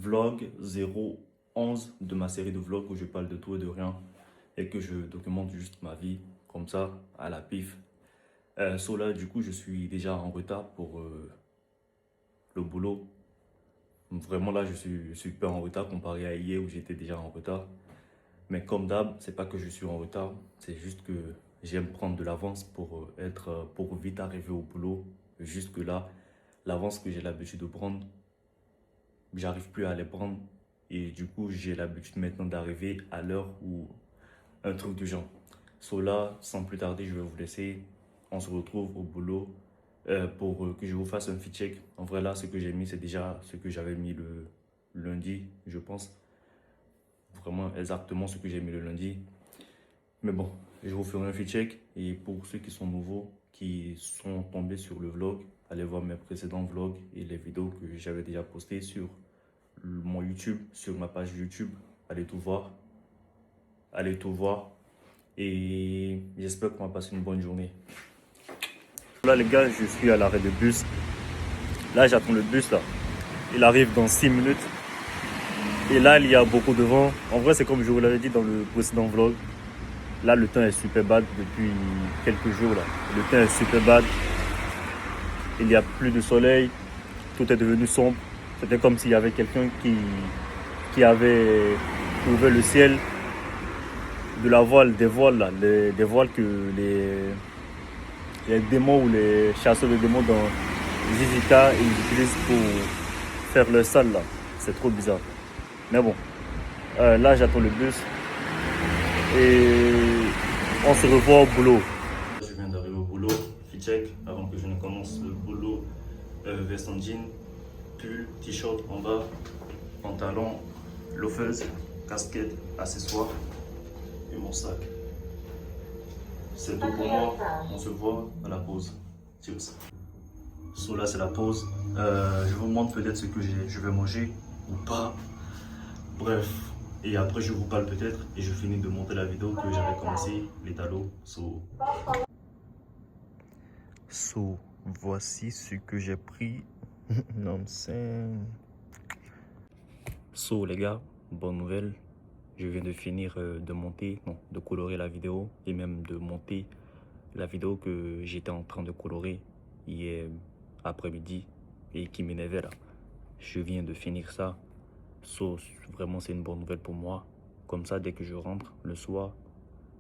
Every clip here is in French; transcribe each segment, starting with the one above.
vlog 011 de ma série de vlogs où je parle de tout et de rien et que je documente juste ma vie comme ça à la pif. Là, du coup, je suis déjà en retard pour le boulot. Vraiment là, je suis super en retard comparé à hier où j'étais déjà en retard. Mais comme d'hab, c'est pas que je suis en retard, c'est juste que j'aime prendre de l'avance pour vite arriver au boulot. Jusque là, l'avance que j'ai l'habitude de prendre, j'arrive plus à les prendre. Et du coup, j'ai l'habitude maintenant d'arriver à l'heure ou un truc du genre. Là, sans plus tarder, je vais vous laisser. On se retrouve au boulot pour que je vous fasse un fit check. En vrai, là, ce que j'ai mis, c'est déjà ce que j'avais mis le lundi, je pense. Vraiment exactement ce que j'ai mis le lundi. Mais bon, je vous ferai un fit check. Et pour ceux qui sont nouveaux, qui sont tombés sur le vlog, allez voir mes précédents vlogs et les vidéos que j'avais déjà postées sur mon YouTube, sur ma page YouTube. Allez tout voir. Allez tout voir. Et j'espère qu'on va passer une bonne journée. Là les gars, je suis à l'arrêt de bus. Là j'attends le bus là. Il arrive dans 6 minutes. Et là il y a beaucoup de vent. En vrai c'est comme je vous l'avais dit dans le précédent vlog. Là le temps est super bad depuis quelques jours là. Le temps est super bad. Il n'y a plus de soleil. Tout est devenu sombre. C'était comme s'il y avait quelqu'un qui avait ouvert le ciel de la voile, des voiles là. Des voiles que les démons ou les chasseurs de démons dans Zizika, ils utilisent pour faire leur salle là. C'est trop bizarre. Mais bon, là j'attends le bus et on se revoit au boulot. Je viens d'arriver au boulot, fit check, avant que je ne commence le boulot. Veste en jean, pull, t-shirt en bas, pantalon, loafers, casquette, accessoires et mon sac. C'est tout pour moi, on se voit à la pause. Cheers. Là c'est la pause. Je vous montre peut-être ce que je vais manger ou pas. Bref, et après je vous parle peut-être et je finis de monter la vidéo que j'avais commencé, les talos. Voici ce que j'ai pris. Non, les gars, bonne nouvelle. Je viens de finir de monter, non, de colorer la vidéo et même de monter la vidéo que j'étais en train de colorer hier après-midi et qui m'énervait là. Je viens de finir ça. Vraiment c'est une bonne nouvelle pour moi. Comme ça, dès que je rentre le soir,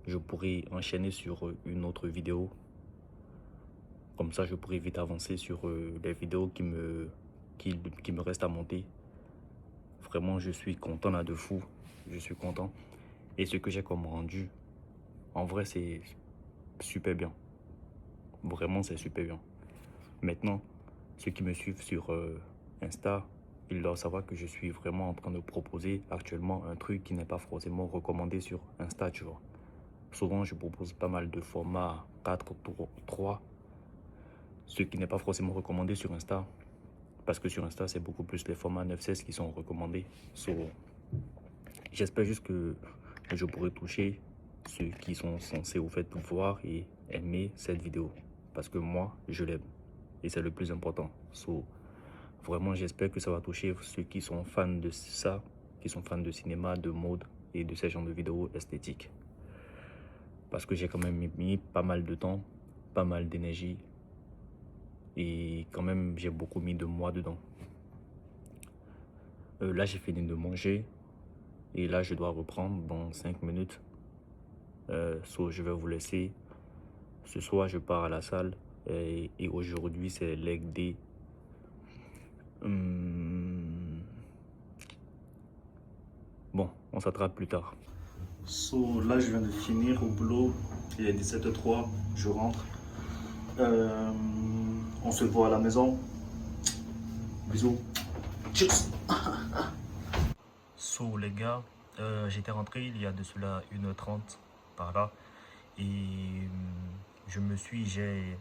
je pourrai enchaîner sur une autre vidéo. Comme ça, je pourrai vite avancer sur les vidéos qui me restent à monter. Vraiment, je suis content là de fou. Je suis content. Et ce que j'ai comme rendu, en vrai, c'est super bien. Vraiment, c'est super bien. Maintenant, ceux qui me suivent sur Insta, ils doivent savoir que je suis vraiment en train de proposer actuellement un truc qui n'est pas forcément recommandé sur Insta, tu vois. Souvent, je propose pas mal de formats 4:3, ce qui n'est pas forcément recommandé sur Insta. Parce que sur Insta, c'est beaucoup plus les formats 9:16 qui sont recommandés. J'espère juste que je pourrai toucher ceux qui sont censés au fait voir et aimer cette vidéo. Parce que moi, je l'aime. Et c'est le plus important. Vraiment, j'espère que ça va toucher ceux qui sont fans de ça, qui sont fans de cinéma, de mode et de ces genres de vidéos esthétiques. Parce que j'ai quand même mis pas mal de temps, pas mal d'énergie. Et quand même, j'ai beaucoup mis de moi dedans. Là, j'ai fini de manger. Et là, je dois reprendre dans 5 minutes. Je vais vous laisser. Ce soir, je pars à la salle. Et aujourd'hui, c'est leg day. Bon, on s'attrape plus tard. Là, je viens de finir au boulot. Il est 17h03. Je rentre. On se voit à la maison. Bisous. Cheers. Les gars, j'étais rentré il y a de cela 1h30 par là. Et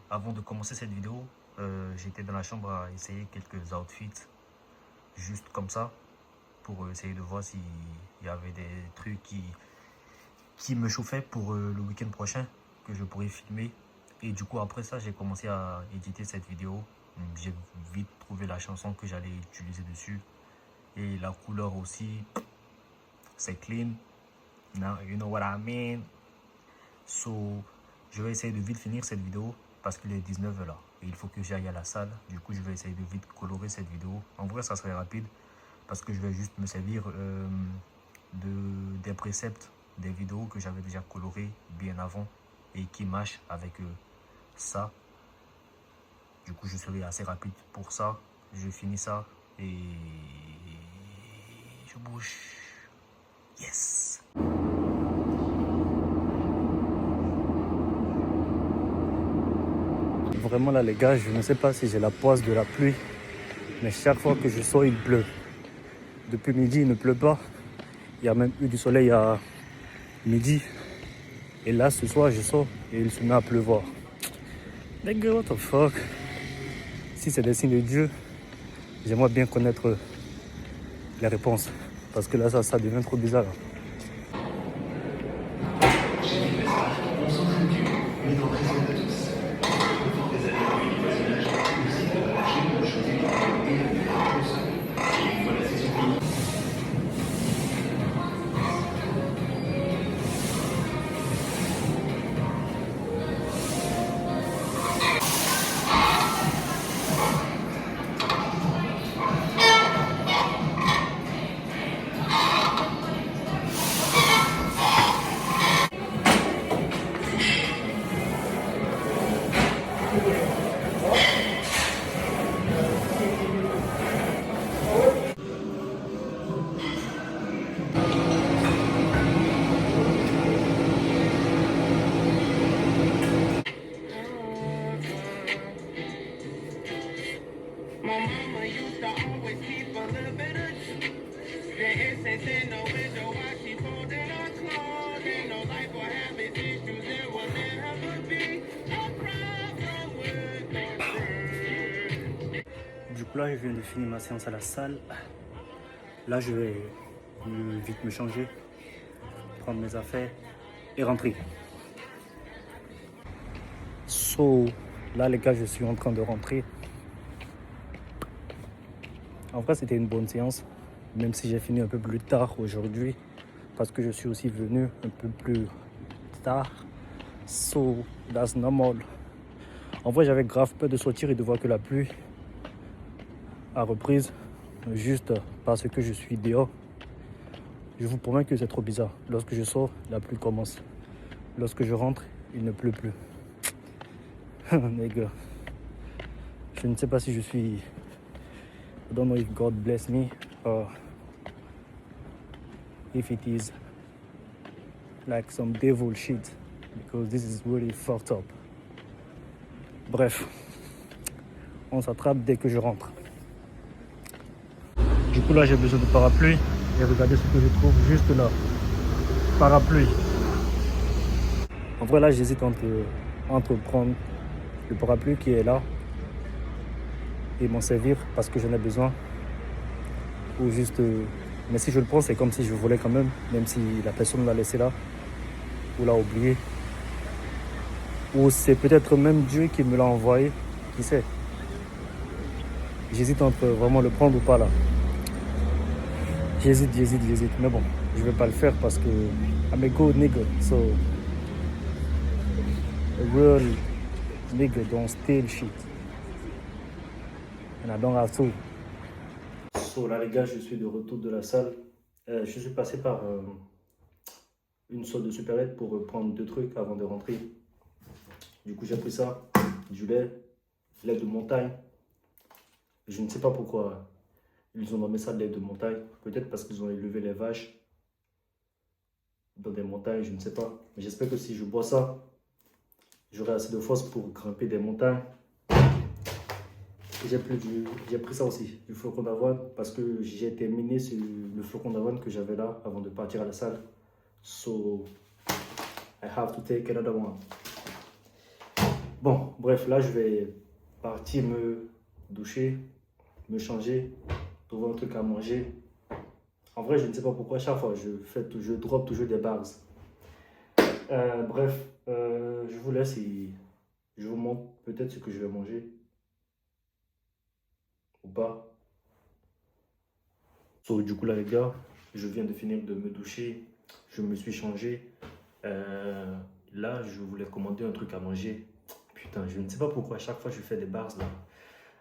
avant de commencer cette vidéo, j'étais dans la chambre à essayer quelques outfits. Juste comme ça. Pour essayer de voir s'il y avait des trucs qui me chauffaient pour le week-end prochain. Que je pourrais filmer. Et du coup après ça, j'ai commencé à éditer cette vidéo. J'ai vite trouvé la chanson que j'allais utiliser dessus. Et la couleur aussi, c'est clean. Now, you know what I mean? So, je vais essayer de vite finir cette vidéo parce qu'il est 19 h là. Et il faut que j'aille à la salle. Du coup, je vais essayer de vite colorer cette vidéo. En vrai, ça serait rapide parce que je vais juste me servir des préceptes, des vidéos que j'avais déjà colorées bien avant et qui matchent avec ça. Du coup, je serai assez rapide pour ça. Je finis ça et je bouge. Yes! Vraiment là les gars, je ne sais pas si j'ai la poisse de la pluie, mais chaque fois que je sors, il pleut. Depuis midi, il ne pleut pas. Il y a même eu du soleil à midi. Et là, ce soir, je sors et il se met à pleuvoir. Les gars, what the fuck? Si c'est des signes de Dieu, j'aimerais bien connaître les réponses. Parce que là, ça devient trop bizarre. Là. Du coup là, je viens de finir ma séance à la salle. Là, je vais vite me changer, prendre mes affaires et rentrer. So, là les gars, je suis en train de rentrer. En vrai, c'était une bonne séance, même si j'ai fini un peu plus tard aujourd'hui, parce que je suis aussi venu un peu plus tard. So, that's normal. En vrai, j'avais grave peur de sortir et de voir que la pluie a reprise, juste parce que je suis dehors. Je vous promets que c'est trop bizarre. Lorsque je sors, la pluie commence. Lorsque je rentre, il ne pleut plus. Les gars, je ne sais pas si je suis... I don't know if God bless me or if it is like some devil shit, because this is really fucked up. Bref, on s'attrape dès que je rentre. Du coup là, j'ai besoin de parapluie et regardez ce que je trouve juste là. Parapluie. En vrai là, j'hésite entre prendre le parapluie qui est là et m'en servir parce que j'en ai besoin, ou juste mais si je le prends, c'est comme si je volais quand même si la personne l'a laissé là ou l'a oublié, ou c'est peut-être même Dieu qui me l'a envoyé, qui sait. J'hésite entre vraiment le prendre ou pas là. J'hésite, mais bon, je vais pas le faire parce que I'm a good nigga, so a real nigga don't steal shit. And I don't have to. So là les gars, je suis de retour de la salle. Je suis passé par une sorte de supérette pour prendre 2 trucs avant de rentrer. Du coup j'ai pris ça, du lait de montagne. Je ne sais pas pourquoi ils ont nommé ça lait de montagne. Peut-être parce qu'ils ont élevé les vaches dans des montagnes, je ne sais pas. Mais j'espère que si je bois ça, j'aurai assez de force pour grimper des montagnes. J'ai pris ça aussi, du flocon d'avoine, parce que j'ai terminé le flocon d'avoine que j'avais là avant de partir à la salle. So, I have to take another one. Bon, bref, là je vais partir me doucher, me changer, trouver un truc à manger. En vrai, je ne sais pas pourquoi, chaque fois je drop toujours des bars. Bref, je vous laisse et je vous montre peut-être ce que je vais manger ou pas. So, du coup là les gars, je viens de finir de me doucher, je me suis changé. Là, je voulais commander un truc à manger. Putain, je ne sais pas pourquoi à chaque fois je fais des bars là.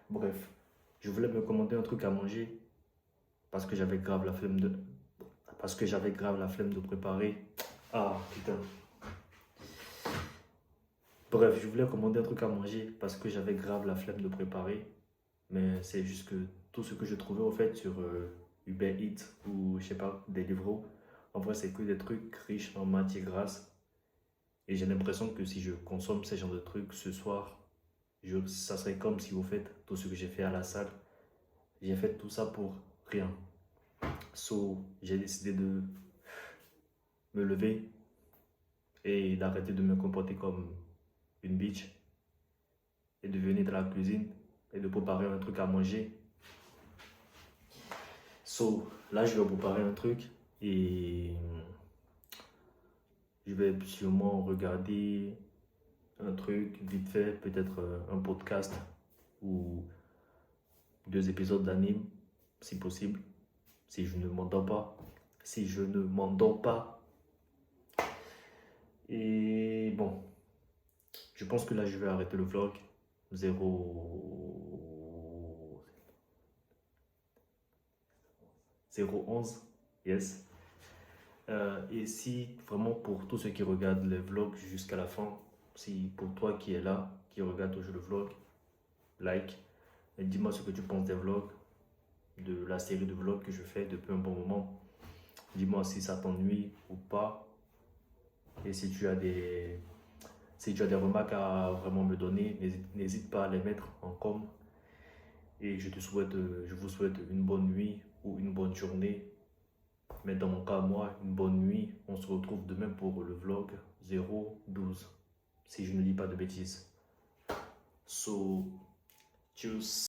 Bref, je voulais me commander un truc à manger parce que j'avais grave la flemme de préparer. Ah putain. Bref, je voulais commander un truc à manger parce que j'avais grave la flemme de préparer. Mais c'est juste que tout ce que je trouvais au fait sur Uber Eats ou je sais pas, Deliveroo, en vrai c'est que des trucs riches en matières grasses. Et j'ai l'impression que si je consomme ce genre de trucs ce soir, ça serait comme si au fait tout ce que j'ai fait à la salle, j'ai fait tout ça pour rien. So, j'ai décidé de me lever et d'arrêter de me comporter comme une bitch et de venir dans la cuisine et de préparer un truc à manger. So, là, je vais préparer un truc et je vais sûrement regarder un truc vite fait, peut-être un podcast ou 2 épisodes d'anime, si possible, si je ne m'endors pas. Si je ne m'endors pas. Et bon, je pense que là, je vais arrêter le vlog. 011, yes. Et si vraiment pour tous ceux qui regardent les vlogs jusqu'à la fin, si pour toi qui es là, qui regarde toujours le vlog, like, et dis-moi ce que tu penses des vlogs, de la série de vlogs que je fais depuis un bon moment. Dis-moi si ça t'ennuie ou pas. Et si tu as des remarques à vraiment me donner, n'hésite pas à les mettre en com. Et je vous souhaite une bonne nuit ou une bonne journée. Mais dans mon cas, moi, une bonne nuit. On se retrouve demain pour le vlog 012. Si je ne dis pas de bêtises. So, tchuss.